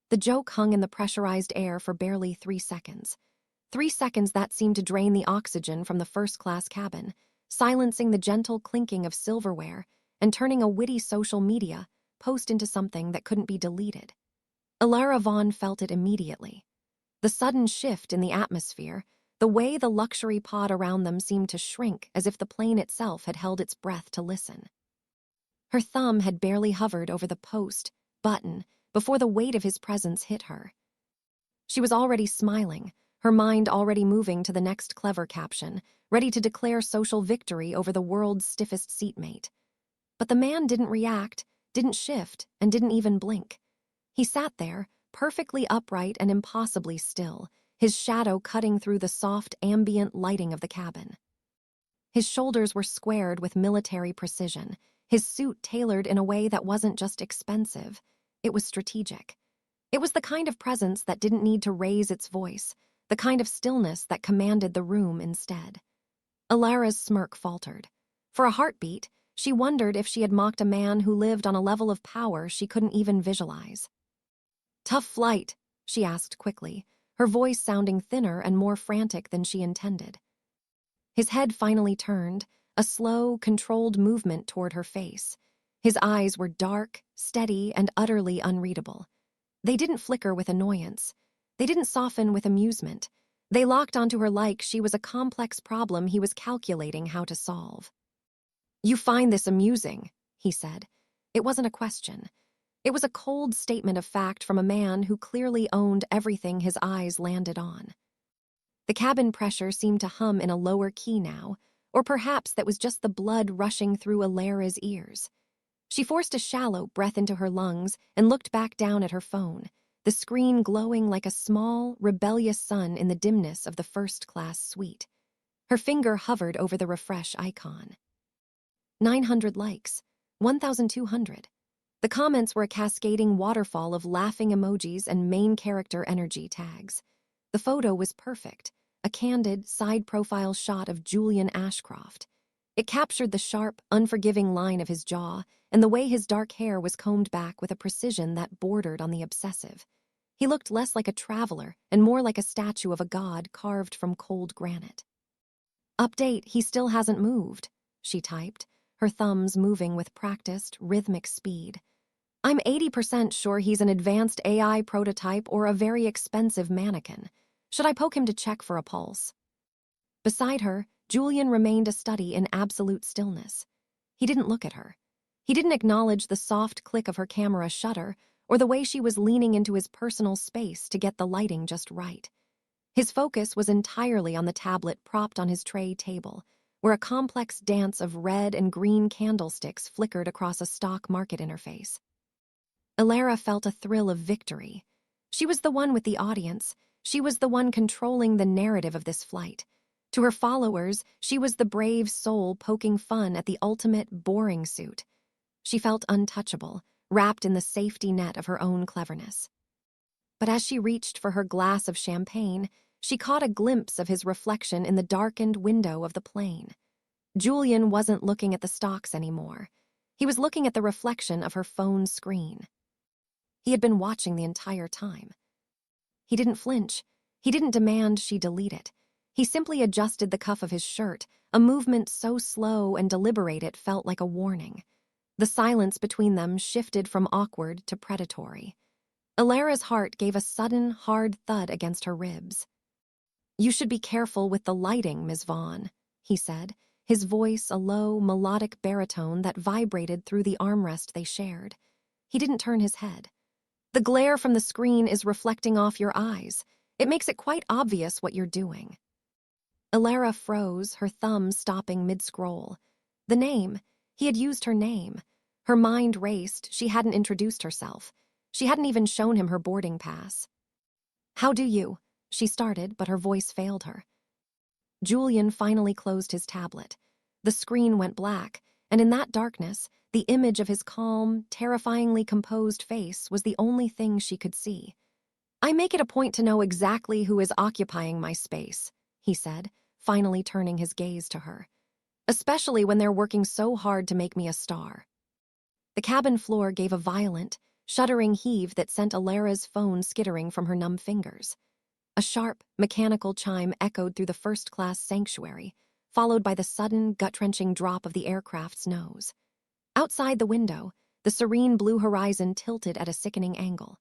The joke hung in the pressurized air for barely 3 seconds. 3 seconds that seemed to drain the oxygen from the first-class cabin, silencing the gentle clinking of silverware and turning a witty social media post into something that couldn't be deleted. Elara Vaughn felt it immediately. The sudden shift in the atmosphere, the way the luxury pod around them seemed to shrink as if the plane itself had held its breath to listen. Her thumb had barely hovered over the post button before the weight of his presence hit her. She was already smiling, her mind already moving to the next clever caption, ready to declare social victory over the world's stiffest seatmate. But the man didn't react, didn't shift, and didn't even blink. He sat there, perfectly upright and impossibly still, his shadow cutting through the soft, ambient lighting of the cabin. His shoulders were squared with military precision, his suit tailored in a way that wasn't just expensive, it was strategic. It was the kind of presence that didn't need to raise its voice, the kind of stillness that commanded the room instead. Elara's smirk faltered. For a heartbeat, she wondered if she had mocked a man who lived on a level of power she couldn't even visualize. "Tough flight?" she asked quickly, her voice sounding thinner and more frantic than she intended. His head finally turned, a slow, controlled movement toward her face. His eyes were dark, steady, and utterly unreadable. They didn't flicker with annoyance. They didn't soften with amusement. They locked onto her like she was a complex problem he was calculating how to solve. "You find this amusing," he said. It wasn't a question. It was a cold statement of fact from a man who clearly owned everything his eyes landed on. The cabin pressure seemed to hum in a lower key now, or perhaps that was just the blood rushing through Elara's ears. She forced a shallow breath into her lungs and looked back down at her phone, the screen glowing like a small, rebellious sun in the dimness of the first-class suite. Her finger hovered over the refresh icon. 900 likes, 1,200. The comments were a cascading waterfall of laughing emojis and main character energy tags. The photo was perfect, a candid, side-profile shot of Julian Ashcroft. It captured the sharp, unforgiving line of his jaw and the way his dark hair was combed back with a precision that bordered on the obsessive. He looked less like a traveler and more like a statue of a god carved from cold granite. "Update, he still hasn't moved," she typed, her thumbs moving with practiced, rhythmic speed. "I'm 80% sure he's an advanced AI prototype or a very expensive mannequin. Should I poke him to check for a pulse?" Beside her, Julian remained a study in absolute stillness. He didn't look at her. He didn't acknowledge the soft click of her camera shutter or the way she was leaning into his personal space to get the lighting just right. His focus was entirely on the tablet propped on his tray table, where a complex dance of red and green candlesticks flickered across a stock market interface. Elara felt a thrill of victory. She was the one with the audience. She was the one controlling the narrative of this flight. To her followers, she was the brave soul poking fun at the ultimate boring suit. She felt untouchable, wrapped in the safety net of her own cleverness. But as she reached for her glass of champagne, she caught a glimpse of his reflection in the darkened window of the plane. Julian wasn't looking at the stocks anymore. He was looking at the reflection of her phone screen. He had been watching the entire time. He didn't flinch. He didn't demand she delete it. He simply adjusted the cuff of his shirt, a movement so slow and deliberate it felt like a warning. The silence between them shifted from awkward to predatory. Elara's heart gave a sudden, hard thud against her ribs. "You should be careful with the lighting, Ms. Vaughn," he said, his voice a low, melodic baritone that vibrated through the armrest they shared. He didn't turn his head. "The glare from the screen is reflecting off your eyes. It makes it quite obvious what you're doing." Elara froze, her thumb stopping mid-scroll. The name. He had used her name. Her mind raced. She hadn't introduced herself. She hadn't even shown him her boarding pass. "How do you?" she started, but her voice failed her. Julian finally closed his tablet. The screen went black, and in that darkness, the image of his calm, terrifyingly composed face was the only thing she could see. "I make it a point to know exactly who is occupying my space," he said, finally turning his gaze to her. "Especially when they're working so hard to make me a star." The cabin floor gave a violent, shuddering heave that sent Elara's phone skittering from her numb fingers. A sharp, mechanical chime echoed through the first-class sanctuary, followed by the sudden, gut-wrenching drop of the aircraft's nose. Outside the window, the serene blue horizon tilted at a sickening angle.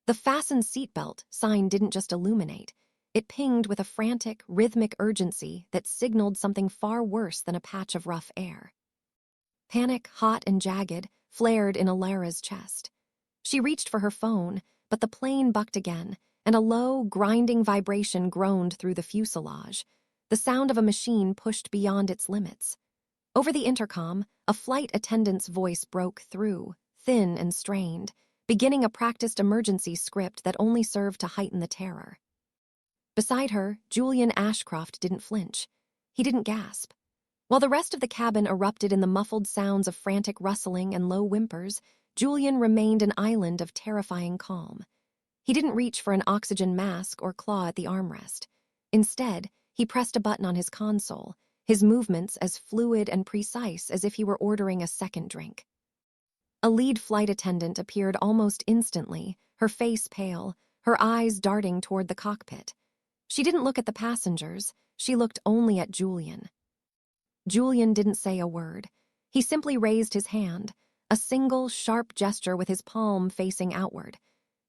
The "fasten seatbelt" sign didn't just illuminate. It pinged with a frantic, rhythmic urgency that signaled something far worse than a patch of rough air. Panic, hot and jagged, flared in Elara's chest. She reached for her phone, but the plane bucked again, and a low, grinding vibration groaned through the fuselage, the sound of a machine pushed beyond its limits. Over the intercom, a flight attendant's voice broke through, thin and strained, beginning a practiced emergency script that only served to heighten the terror. Beside her, Julian Ashcroft didn't flinch. He didn't gasp. While the rest of the cabin erupted in the muffled sounds of frantic rustling and low whimpers, Julian remained an island of terrifying calm. He didn't reach for an oxygen mask or claw at the armrest. Instead, he pressed a button on his console, his movements as fluid and precise as if he were ordering a second drink. A lead flight attendant appeared almost instantly, her face pale, her eyes darting toward the cockpit. She didn't look at the passengers, she looked only at Julian. Julian didn't say a word. He simply raised his hand, a single, sharp gesture with his palm facing outward.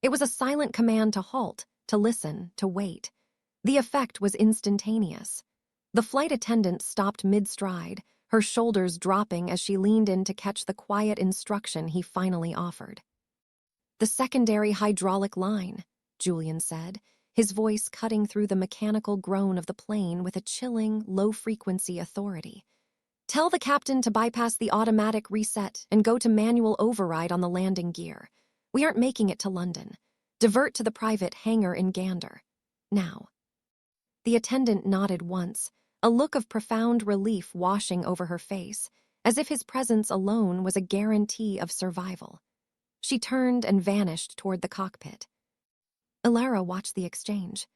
It was a silent command to halt, to listen, to wait. The effect was instantaneous. The flight attendant stopped mid-stride, her shoulders dropping as she leaned in to catch the quiet instruction he finally offered. "The secondary hydraulic line," Julian said, his voice cutting through the mechanical groan of the plane with a chilling, low-frequency authority. "Tell the captain to bypass the automatic reset and go to manual override on the landing gear. We aren't making it to London. Divert to the private hangar in Gander. Now." The attendant nodded once, a look of profound relief washing over her face, as if his presence alone was a guarantee of survival. She turned and vanished toward the cockpit. Elara watched the exchange,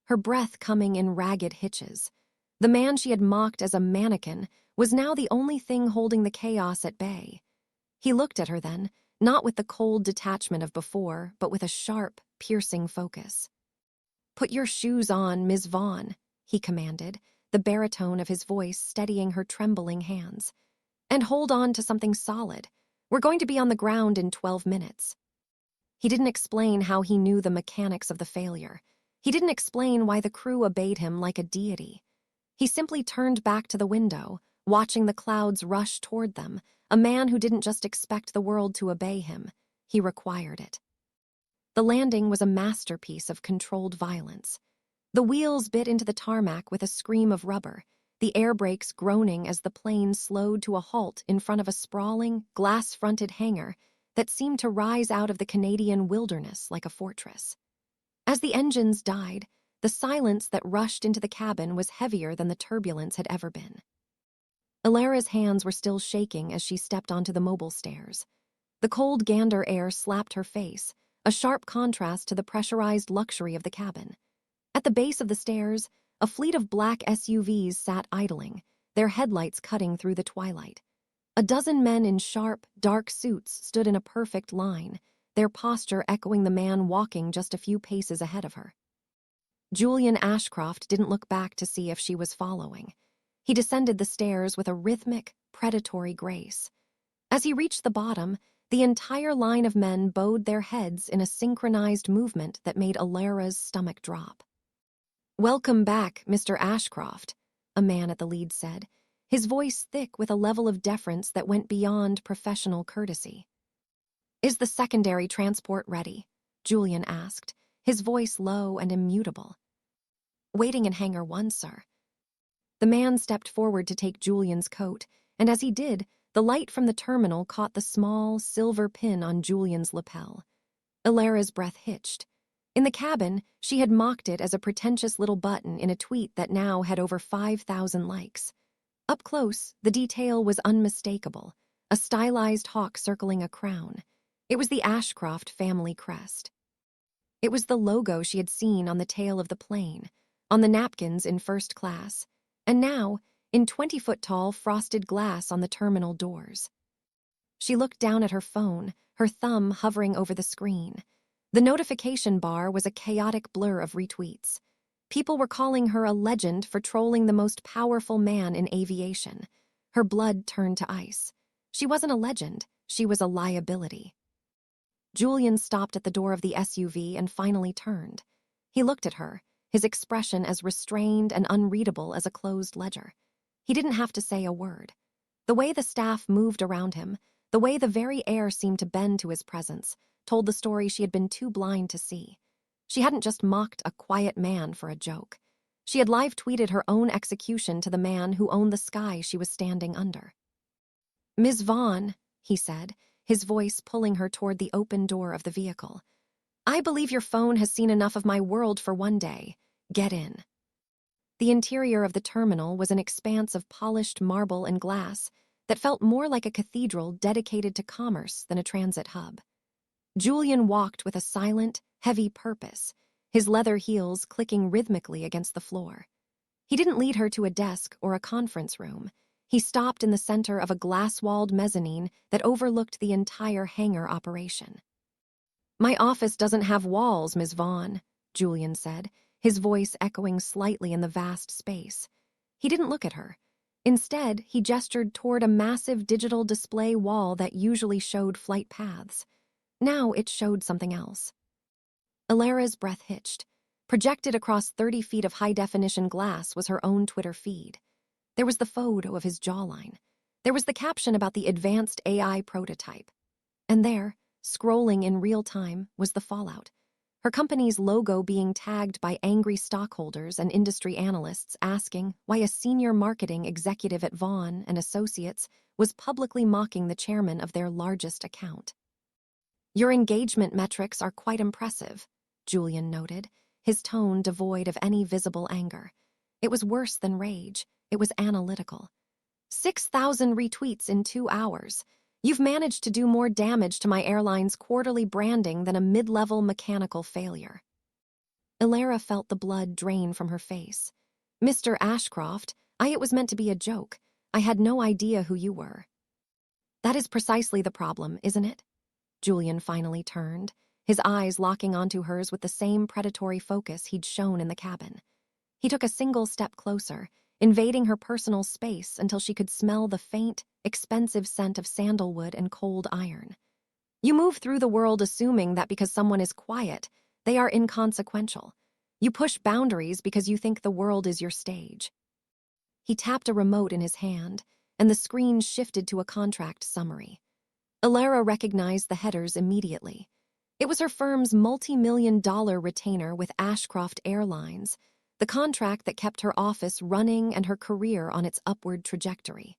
her breath coming in ragged hitches. The man she had mocked as a mannequin was now the only thing holding the chaos at bay. He looked at her then, not with the cold detachment of before, but with a sharp, piercing focus. "Put your shoes on, Ms. Vaughn," he commanded, the baritone of his voice steadying her trembling hands. "And hold on to something solid. We're going to be on the ground in 12 minutes. He didn't explain how he knew the mechanics of the failure. He didn't explain why the crew obeyed him like a deity. He simply turned back to the window, watching the clouds rush toward them, a man who didn't just expect the world to obey him, he required it. The landing was a masterpiece of controlled violence. The wheels bit into the tarmac with a scream of rubber, the air brakes groaning as the plane slowed to a halt in front of a sprawling, glass-fronted hangar that seemed to rise out of the Canadian wilderness like a fortress. As the engines died, the silence that rushed into the cabin was heavier than the turbulence had ever been. Elara's hands were still shaking as she stepped onto the mobile stairs. The cold Gander air slapped her face, a sharp contrast to the pressurized luxury of the cabin. At the base of the stairs, a fleet of black SUVs sat idling, their headlights cutting through the twilight. A dozen men in sharp, dark suits stood in a perfect line, their posture echoing the man walking just a few paces ahead of her. Julian Ashcroft didn't look back to see if she was following. He descended the stairs with a rhythmic, predatory grace. As he reached the bottom, the entire line of men bowed their heads in a synchronized movement that made Elara's stomach drop. "Welcome back, Mr. Ashcroft," a man at the lead said, his voice thick with a level of deference that went beyond professional courtesy. "Is the secondary transport ready?" Julian asked, his voice low and immutable. "Waiting in Hangar 1, sir." The man stepped forward to take Julian's coat, and as he did, the light from the terminal caught the small, silver pin on Julian's lapel. Elara's breath hitched. In the cabin, she had mocked it as a pretentious little button in a tweet that now had over 5,000 likes. Up close, the detail was unmistakable, a stylized hawk circling a crown. It was the Ashcroft family crest. It was the logo she had seen on the tail of the plane, on the napkins in first class, and now, in 20-foot-tall frosted glass on the terminal doors. She looked down at her phone, her thumb hovering over the screen. The notification bar was a chaotic blur of retweets. People were calling her a legend for trolling the most powerful man in aviation. Her blood turned to ice. She wasn't a legend, she was a liability. Julian stopped at the door of the SUV and finally turned. He looked at her, his expression as restrained and unreadable as a closed ledger. He didn't have to say a word. The way the staff moved around him, the way the very air seemed to bend to his presence, told the story she had been too blind to see. She hadn't just mocked a quiet man for a joke. She had live-tweeted her own execution to the man who owned the sky she was standing under. "Ms. Vaughn," he said, his voice pulling her toward the open door of the vehicle. "I believe your phone has seen enough of my world for one day. Get in." The interior of the terminal was an expanse of polished marble and glass that felt more like a cathedral dedicated to commerce than a transit hub. Julian walked with a silent, heavy purpose, his leather heels clicking rhythmically against the floor. He didn't lead her to a desk or a conference room. He stopped in the center of a glass-walled mezzanine that overlooked the entire hangar operation. "My office doesn't have walls, Ms. Vaughn," Julian said, his voice echoing slightly in the vast space. He didn't look at her. Instead, he gestured toward a massive digital display wall that usually showed flight paths. Now it showed something else. Elara's breath hitched. Projected across 30 feet of high-definition glass was her own Twitter feed. There was the photo of his jawline. There was the caption about the advanced AI prototype. And there, scrolling in real time, was the fallout. Her company's logo being tagged by angry stockholders and industry analysts asking why a senior marketing executive at Vaughn and Associates was publicly mocking the chairman of their largest account. "Your engagement metrics are quite impressive," Julian noted, his tone devoid of any visible anger. It was worse than rage. It was analytical. 6,000 retweets in 2 hours. You've managed to do more damage to my airline's quarterly branding than a mid-level mechanical failure. Elara felt the blood drain from her face. "Mr. Ashcroft, it was meant to be a joke. I had no idea who you were." "That is precisely the problem, isn't it?" Julian finally turned, his eyes locking onto hers with the same predatory focus he'd shown in the cabin. He took a single step closer, invading her personal space until she could smell the faint, expensive scent of sandalwood and cold iron. "You move through the world assuming that because someone is quiet, they are inconsequential. You push boundaries because you think the world is your stage." He tapped a remote in his hand, and the screen shifted to a contract summary. Elara recognized the headers immediately. It was her firm's multi-million-dollar retainer with Ashcroft Airlines, the contract that kept her office running and her career on its upward trajectory.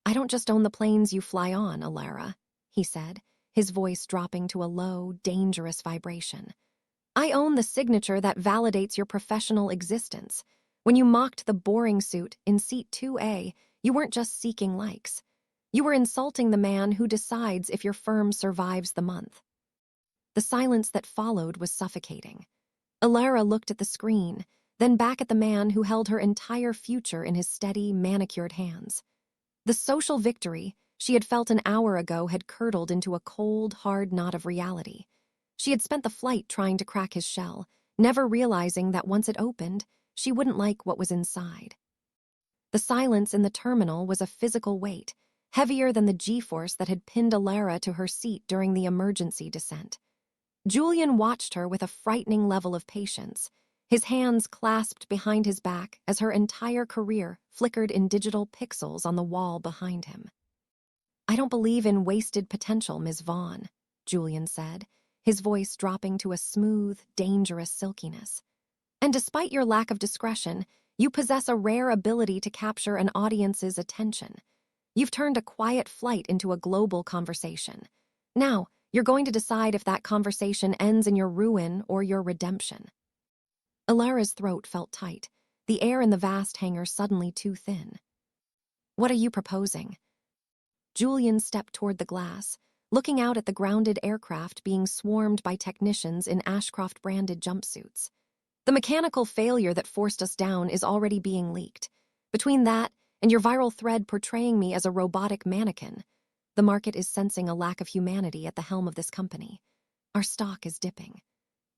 "I don't just own the planes you fly on, Elara," he said, his voice dropping to a low, dangerous vibration. "I own the signature that validates your professional existence. When you mocked the boring suit in seat 2A, you weren't just seeking likes. You were insulting the man who decides if your firm survives the month." The silence that followed was suffocating. Elara looked at the screen, then back at the man who held her entire future in his steady, manicured hands. The social victory she had felt an hour ago had curdled into a cold, hard knot of reality. She had spent the flight trying to crack his shell, never realizing that once it opened, she wouldn't like what was inside. The silence in the terminal was a physical weight, heavier than the G-force that had pinned Elara to her seat during the emergency descent. Julian watched her with a frightening level of patience, his hands clasped behind his back as her entire career flickered in digital pixels on the wall behind him. "I don't believe in wasted potential, Ms. Vaughn," Julian said, his voice dropping to a smooth, dangerous silkiness. "And despite your lack of discretion, you possess a rare ability to capture an audience's attention. You've turned a quiet flight into a global conversation. Now, you're going to decide if that conversation ends in your ruin or your redemption." Elara's throat felt tight, the air in the vast hangar suddenly too thin. "What are you proposing?" Julian stepped toward the glass, looking out at the grounded aircraft being swarmed by technicians in Ashcroft-branded jumpsuits. "The mechanical failure that forced us down is already being leaked. Between that and your viral thread portraying me as a robotic mannequin, The market is sensing a lack of humanity at the helm of this company. Our stock is dipping.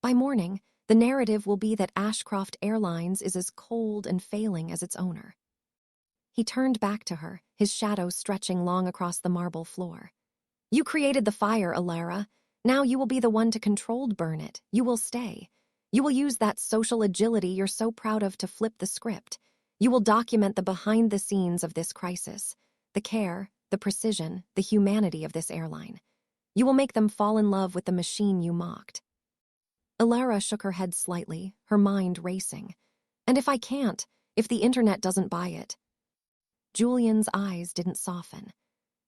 By morning, the narrative will be that Ashcroft Airlines is as cold and failing as its owner. He turned back to her, his shadow stretching long across the marble floor. You created the fire, Elara. Now you will be the one to controlled burn it. You will stay. You will use that social agility you're so proud of to flip the script. You will document the behind the scenes of this crisis, the care, the precision, the humanity of this airline. You will make them fall in love with the machine you mocked. Elara shook her head slightly, her mind racing. And if I can't, if the internet doesn't buy it? Julian's eyes didn't soften.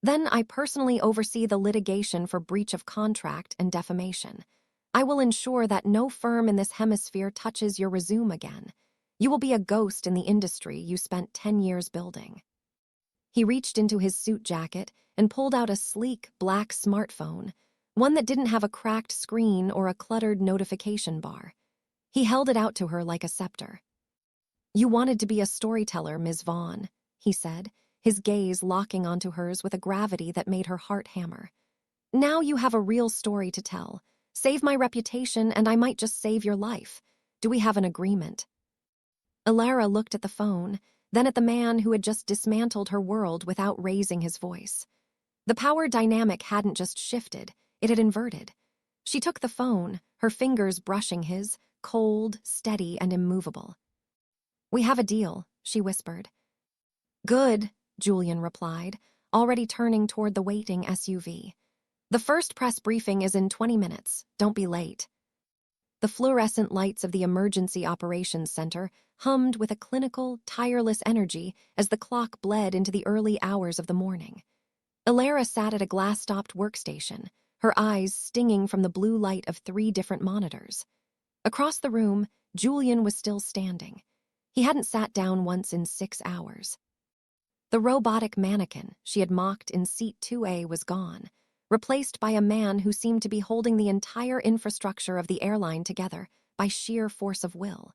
Then I personally oversee the litigation for breach of contract and defamation. I will ensure that no firm in this hemisphere touches your resume again. You will be a ghost in the industry you spent 10 years building. He reached into his suit jacket and pulled out a sleek, black smartphone, one that didn't have a cracked screen or a cluttered notification bar. He held it out to her like a scepter. You wanted to be a storyteller, Ms. Vaughn, he said, his gaze locking onto hers with a gravity that made her heart hammer. Now you have a real story to tell. Save my reputation and I might just save your life. Do we have an agreement? Elara looked at the phone, then at the man who had just dismantled her world without raising his voice. The power dynamic hadn't just shifted, it had inverted. She took the phone, her fingers brushing his, cold, steady, and immovable. We have a deal, she whispered. Good, Julian replied, already turning toward the waiting SUV. The first press briefing is in 20 minutes. Don't be late. The fluorescent lights of the Emergency Operations Center hummed with a clinical, tireless energy as the clock bled into the early hours of the morning. Elara sat at a glass-topped workstation, her eyes stinging from the blue light of 3 different monitors. Across the room, Julian was still standing. He hadn't sat down once in 6 hours. The robotic mannequin she had mocked in seat 2A was gone, replaced by a man who seemed to be holding the entire infrastructure of the airline together by sheer force of will.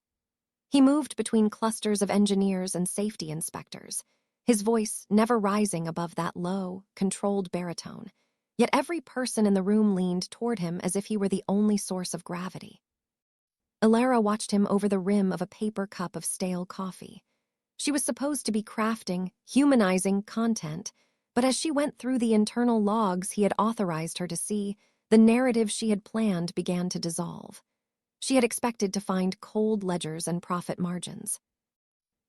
He moved between clusters of engineers and safety inspectors, his voice never rising above that low, controlled baritone, yet every person in the room leaned toward him as if he were the only source of gravity. Elara watched him over the rim of a paper cup of stale coffee. She was supposed to be crafting, humanizing content, but as she went through the internal logs he had authorized her to see, the narrative she had planned began to dissolve. She had expected to find cold ledgers and profit margins.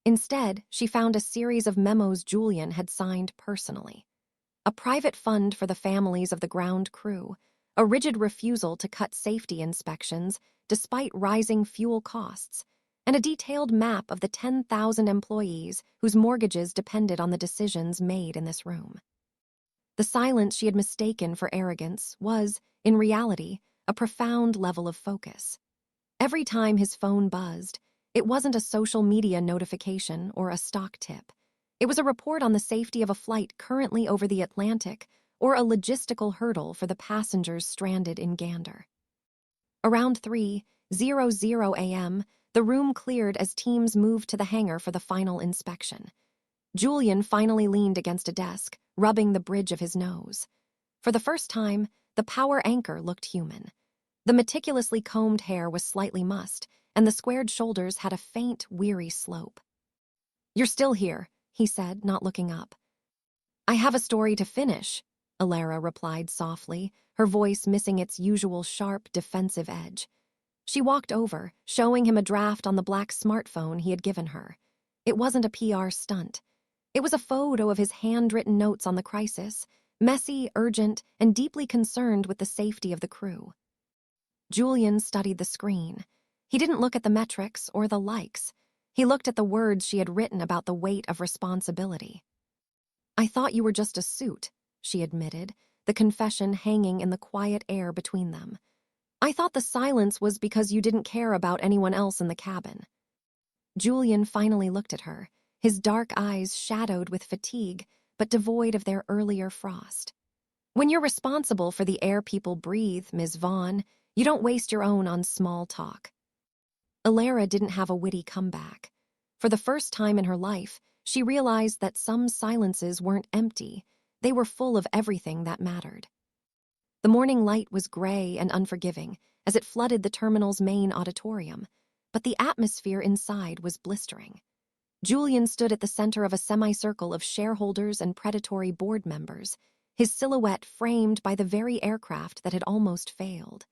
Instead, she found a series of memos Julian had signed personally. A private fund for the families of the ground crew, a rigid refusal to cut safety inspections despite rising fuel costs, and a detailed map of the 10,000 employees whose mortgages depended on the decisions made in this room. The silence she had mistaken for arrogance was, in reality, a profound level of focus. Every time his phone buzzed, it wasn't a social media notification or a stock tip. It was a report on the safety of a flight currently over the Atlantic or a logistical hurdle for the passengers stranded in Gander. Around 3:00 a.m., the room cleared as teams moved to the hangar for the final inspection. Julian finally leaned against a desk, rubbing the bridge of his nose. For the first time, the power anchor looked human. The meticulously combed hair was slightly mussed, and the squared shoulders had a faint, weary slope. You're still here, he said, not looking up. I have a story to finish, Elara replied softly, her voice missing its usual sharp, defensive edge. She walked over, showing him a draft on the black smartphone he had given her. It wasn't a PR stunt. It was a photo of his handwritten notes on the crisis, messy, urgent, and deeply concerned with the safety of the crew. Julian studied the screen. He didn't look at the metrics or the likes. He looked at the words she had written about the weight of responsibility. I thought you were just a suit, she admitted, the confession hanging in the quiet air between them. I thought the silence was because you didn't care about anyone else in the cabin. Julian finally looked at her, his dark eyes shadowed with fatigue, but devoid of their earlier frost. When you're responsible for the air people breathe, Ms. Vaughn, you don't waste your own on small talk. Elara didn't have a witty comeback. For the first time in her life, she realized that some silences weren't empty. They were full of everything that mattered. The morning light was gray and unforgiving as it flooded the terminal's main auditorium, but the atmosphere inside was blistering. Julian stood at the center of a semicircle of shareholders and predatory board members, his silhouette framed by the very aircraft that had almost failed.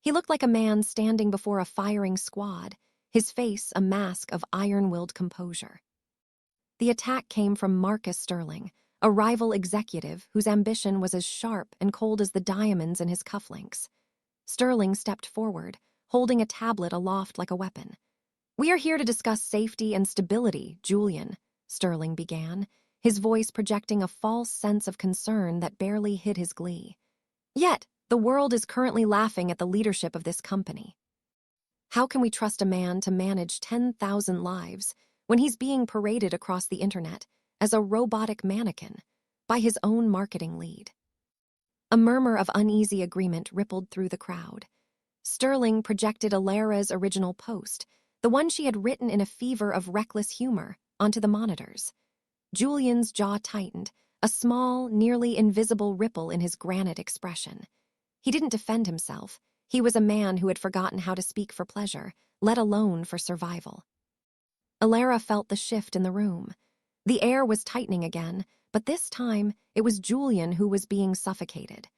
He looked like a man standing before a firing squad, his face a mask of iron-willed composure. The attack came from Marcus Sterling, a rival executive whose ambition was as sharp and cold as the diamonds in his cufflinks. Sterling stepped forward, holding a tablet aloft like a weapon. "We are here to discuss safety and stability, Julian," Sterling began, his voice projecting a false sense of concern that barely hid his glee. "Yet, the world is currently laughing at the leadership of this company. How can we trust a man to manage 10,000 lives when he's being paraded across the internet as a robotic mannequin by his own marketing lead?" A murmur of uneasy agreement rippled through the crowd. Sterling projected Elara's original post, the one she had written in a fever of reckless humor, onto the monitors. Julian's jaw tightened, a small, nearly invisible ripple in his granite expression. He didn't defend himself. He was a man who had forgotten how to speak for pleasure, let alone for survival. Elara felt the shift in the room. The air was tightening again, but this time it was Julian who was being suffocated.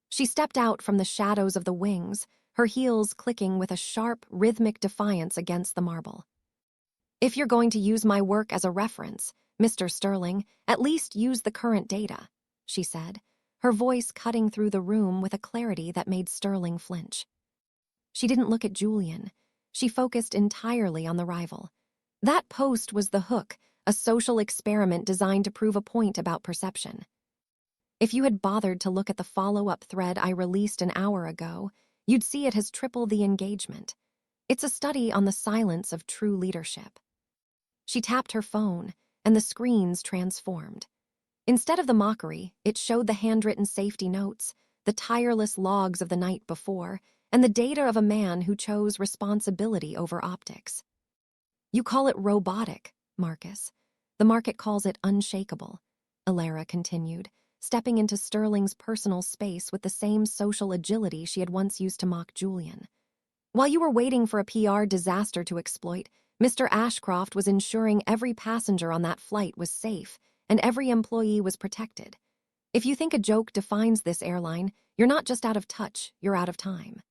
She stepped out from the shadows of the wings, her heels clicking with a sharp, rhythmic defiance against the marble. "If you're going to use my work as a reference, Mr. Sterling, at least use the current data," she said, her voice cutting through the room with a clarity that made Sterling flinch. She didn't look at Julian. She focused entirely on the rival. That post was the hook, a social experiment designed to prove a point about perception. If you had bothered to look at the follow-up thread I released an hour ago, you'd see it has tripled the engagement. It's a study on the silence of true leadership. She tapped her phone, and the screens transformed. Instead of the mockery, it showed the handwritten safety notes, the tireless logs of the night before, and the data of a man who chose responsibility over optics. "You call it robotic, Marcus. The market calls it unshakable," Elara continued, stepping into Sterling's personal space with the same social agility she had once used to mock Julian. "While you were waiting for a PR disaster to exploit, Mr. Ashcroft was ensuring every passenger on that flight was safe and every employee was protected. If you think a joke defines this airline, you're not just out of touch, you're out of time."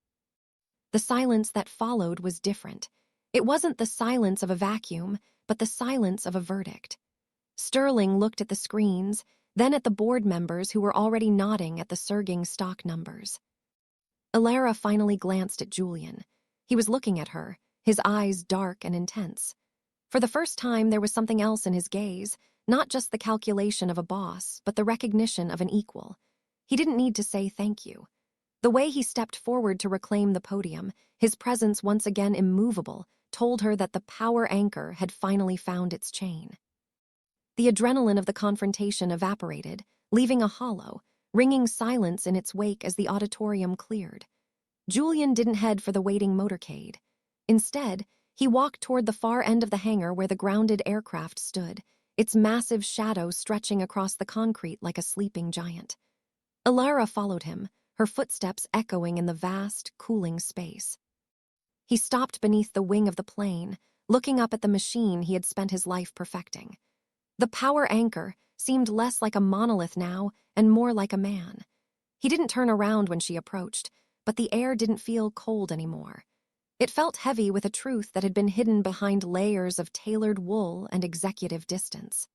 The silence that followed was different. It wasn't the silence of a vacuum, but the silence of a verdict. Sterling looked at the screens, then at the board members who were already nodding at the surging stock numbers. Elara finally glanced at Julian. He was looking at her, his eyes dark and intense. For the first time, there was something else in his gaze, not just the calculation of a boss, but the recognition of an equal. He didn't need to say thank you. The way he stepped forward to reclaim the podium, his presence once again immovable, told her that the power anchor had finally found its chain. The adrenaline of the confrontation evaporated, leaving a hollow, ringing silence in its wake as the auditorium cleared. Julian didn't head for the waiting motorcade. Instead, he walked toward the far end of the hangar where the grounded aircraft stood, its massive shadow stretching across the concrete like a sleeping giant. Elara followed him, her footsteps echoing in the vast, cooling space. He stopped beneath the wing of the plane, looking up at the machine he had spent his life perfecting. The power anchor seemed less like a monolith now and more like a man. He didn't turn around when she approached, but the air didn't feel cold anymore. It felt heavy with a truth that had been hidden behind layers of tailored wool and executive distance.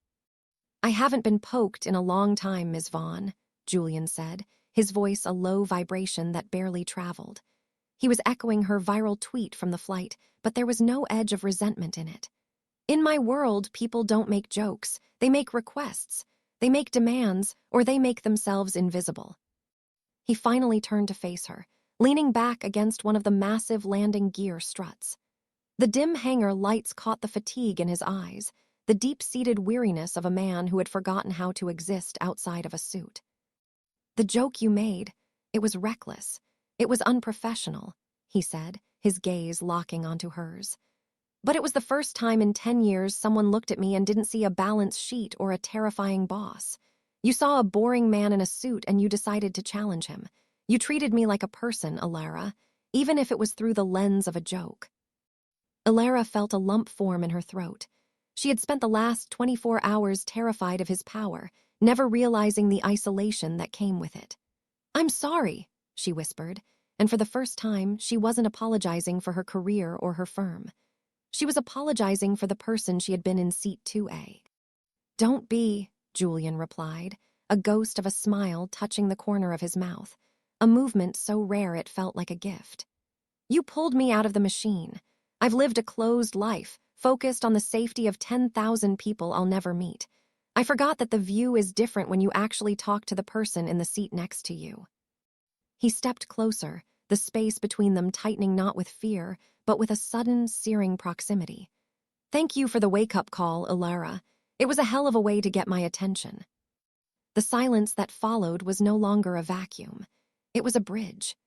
"I haven't been poked in a long time, Ms. Vaughn," Julian said, his voice a low vibration that barely traveled. He was echoing her viral tweet from the flight, but there was no edge of resentment in it. "In my world, people don't make jokes. They make requests. They make demands, or they make themselves invisible." He finally turned to face her, leaning back against one of the massive landing gear struts. The dim hangar lights caught the fatigue in his eyes, the deep-seated weariness of a man who had forgotten how to exist outside of a suit. "The joke you made, it was reckless. It was unprofessional," he said, his gaze locking onto hers. "But it was the first time in 10 years someone looked at me and didn't see a balance sheet or a terrifying boss. You saw a boring man in a suit and you decided to challenge him. You treated me like a person, Elara, even if it was through the lens of a joke. Elara felt a lump form in her throat. She had spent the last 24 hours terrified of his power, never realizing the isolation that came with it. "I'm sorry," she whispered, and for the first time, she wasn't apologizing for her career or her firm. She was apologizing for the person she had been in seat 2A. "Don't be," Julian replied, a ghost of a smile touching the corner of his mouth, a movement so rare it felt like a gift. "You pulled me out of the machine. I've lived a closed life, focused on the safety of 10,000 people I'll never meet. I forgot that the view is different when you actually talk to the person in the seat next to you." He stepped closer, the space between them tightening not with fear, but with a sudden, searing proximity. "Thank you for the wake-up call, Elara. It was a hell of a way to get my attention." The silence that followed was no longer a vacuum. It was a bridge.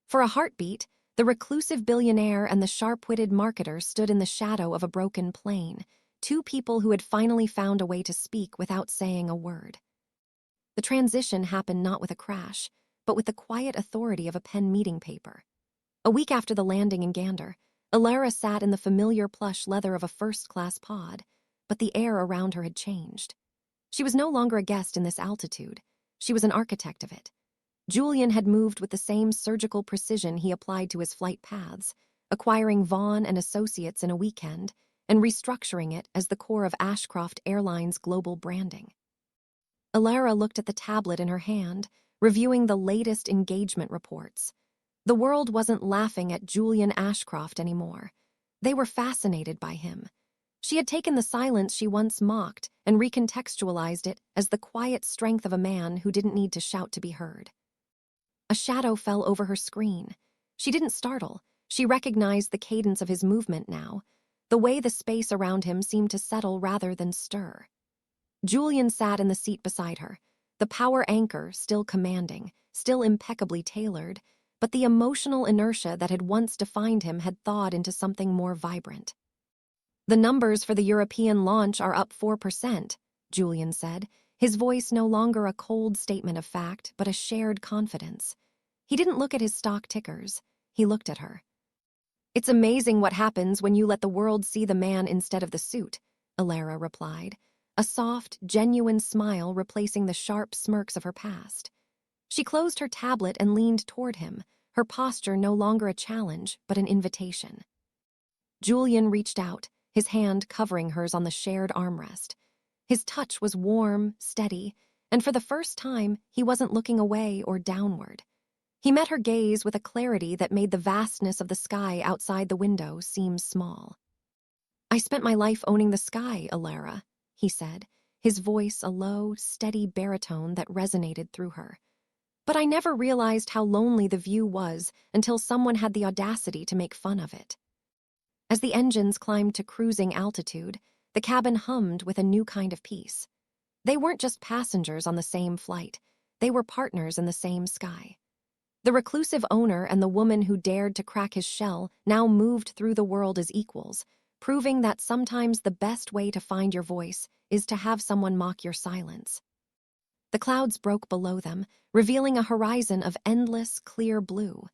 For a heartbeat, the reclusive billionaire and the sharp-witted marketer stood in the shadow of a broken plane, two people who had finally found a way to speak without saying a word. The transition happened not with a crash, but with the quiet authority of a pen meeting paper. A week after the landing in Gander, Elara sat in the familiar plush leather of a first-class pod, but the air around her had changed. She was no longer a guest in this altitude. She was an architect of it. Julian had moved with the same surgical precision he applied to his flight paths, acquiring Vaughn and Associates in a weekend and restructuring it as the core of Ashcroft Airline's global branding. Elara looked at the tablet in her hand, reviewing the latest engagement reports. The world wasn't laughing at Julian Ashcroft anymore. They were fascinated by him. She had taken the silence she once mocked and recontextualized it as the quiet strength of a man who didn't need to shout to be heard. A shadow fell over her screen. She didn't startle. She recognized the cadence of his movement now, the way the space around him seemed to settle rather than stir. Julian sat in the seat beside her, the power anchor still commanding, still impeccably tailored, but the emotional inertia that had once defined him had thawed into something more vibrant. "The numbers for the European launch are up 4%, Julian said, his voice no longer a cold statement of fact, but a shared confidence. He didn't look at his stock tickers. He looked at her. "It's amazing what happens when you let the world see the man instead of the suit," Elara replied, a soft, genuine smile replacing the sharp smirks of her past. She closed her tablet and leaned toward him, her posture no longer a challenge, but an invitation. Julian reached out, his hand covering hers on the shared armrest. His touch was warm, steady, and for the first time, he wasn't looking away or downward. He met her gaze with a clarity that made the vastness of the sky outside the window seem small. "I spent my life owning the sky, Elara," he said, his voice a low, steady baritone that resonated through her. "But I never realized how lonely the view was until someone had the audacity to make fun of it." As the engines climbed to cruising altitude, the cabin hummed with a new kind of peace. They weren't just passengers on the same flight. They were partners in the same sky. The reclusive owner and the woman who dared to crack his shell now moved through the world as equals, proving that sometimes the best way to find your voice is to have someone mock your silence. The clouds broke below them, revealing a horizon of endless, clear blue.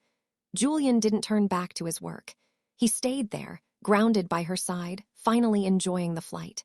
Julian didn't turn back to his work. He stayed there, grounded by her side, finally enjoying the flight.